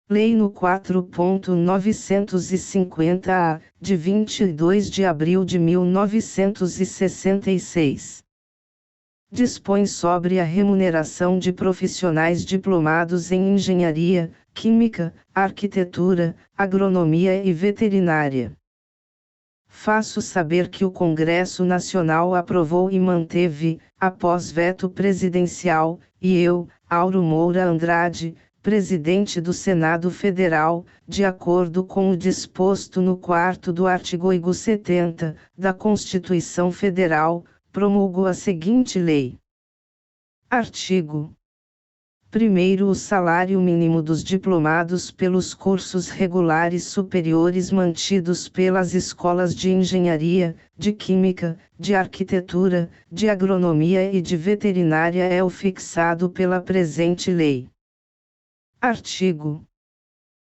Lei no 4.950-A, de 22 de abril de 1966. Dispõe sobre a remuneração de profissionais diplomados em engenharia, química, arquitetura, agronomia e veterinária. Faço saber que o Congresso Nacional aprovou e manteve, após veto presidencial, e eu, Auro Moura Andrade, Presidente do Senado Federal, de acordo com o disposto no 4º do artigo 70 da Constituição Federal, promulgo a seguinte lei. Artigo 1º. O salário mínimo dos diplomados pelos cursos regulares superiores mantidos pelas escolas de engenharia, de química, de arquitetura, de agronomia e de veterinária é o fixado pela presente lei. Artigo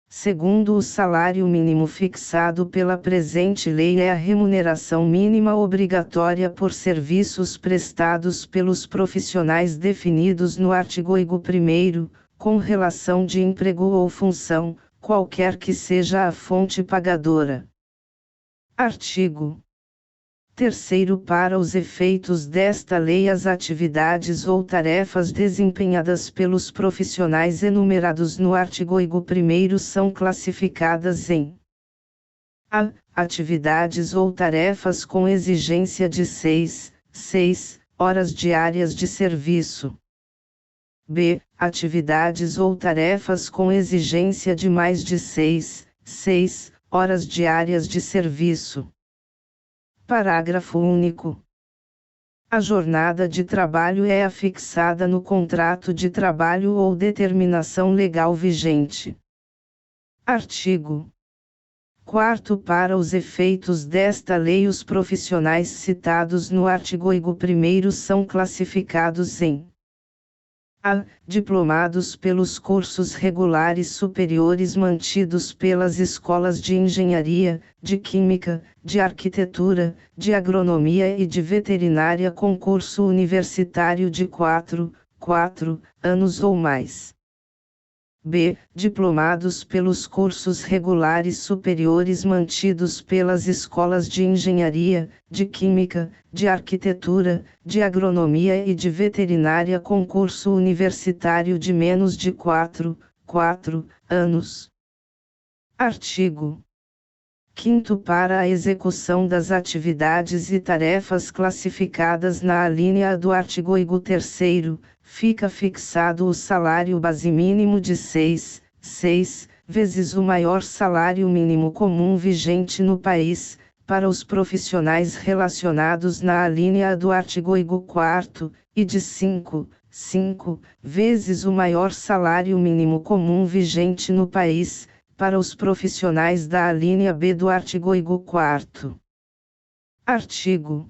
2º. O salário mínimo fixado pela presente lei é a remuneração mínima obrigatória por serviços prestados pelos profissionais definidos no artigo 1º, com relação de emprego ou função, qualquer que seja a fonte pagadora. Artigo 3º. Para os efeitos desta lei, as atividades ou tarefas desempenhadas pelos profissionais enumerados no artigo 1º são classificadas em A. Atividades ou tarefas com exigência de 6 horas diárias de serviço. B. Atividades ou tarefas com exigência de mais de 6 horas diárias de serviço. Parágrafo único. A jornada de trabalho é afixada no contrato de trabalho ou determinação legal vigente. Artigo 4º. Para os efeitos desta lei, os profissionais citados no artigo 1º são classificados em A. Diplomados pelos cursos regulares superiores mantidos pelas escolas de engenharia, de química, de arquitetura, de agronomia e de veterinária com curso universitário de 4 anos ou mais. B. Diplomados pelos cursos regulares superiores mantidos pelas escolas de engenharia, de química, de arquitetura, de agronomia e de veterinária com curso universitário de menos de 4 anos. Artigo 5º. Para a execução das atividades e tarefas classificadas na alínea A do artigo 3º, fica fixado o salário base mínimo de 6 vezes o maior salário mínimo comum vigente no país, para os profissionais relacionados na alínea A do artigo 4º, e de 5 vezes o maior salário mínimo comum vigente no país, para os profissionais da alínea B do artigo 4º. Artigo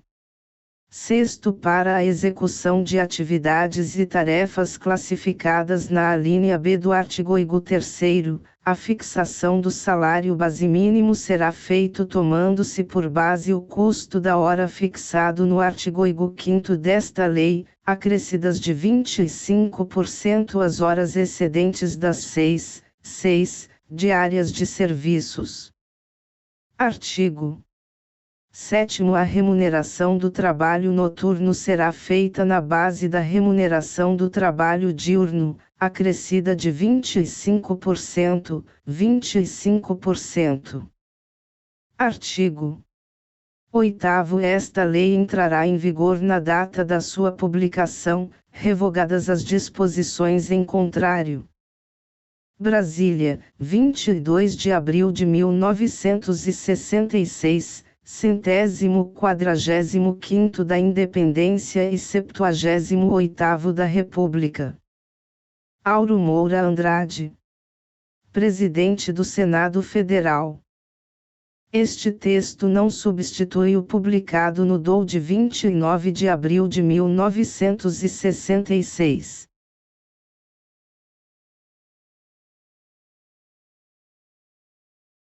6º. Para a execução de atividades e tarefas classificadas na alínea B do artigo 3º, a fixação do salário base mínimo será feito tomando-se por base o custo da hora fixado no artigo 5º desta lei, acrescidas de 25% as horas excedentes das 6 diárias de serviços. Artigo 7º. A remuneração do trabalho noturno será feita na base da remuneração do trabalho diurno, acrescida de 25%. Artigo 8º. Esta lei entrará em vigor na data da sua publicação, revogadas as disposições em contrário. Brasília, 22 de abril de 1966, 145º da Independência e 78º da República. Auro Moura Andrade, Presidente do Senado Federal. Este texto não substitui o publicado no DOU de 29 de abril de 1966.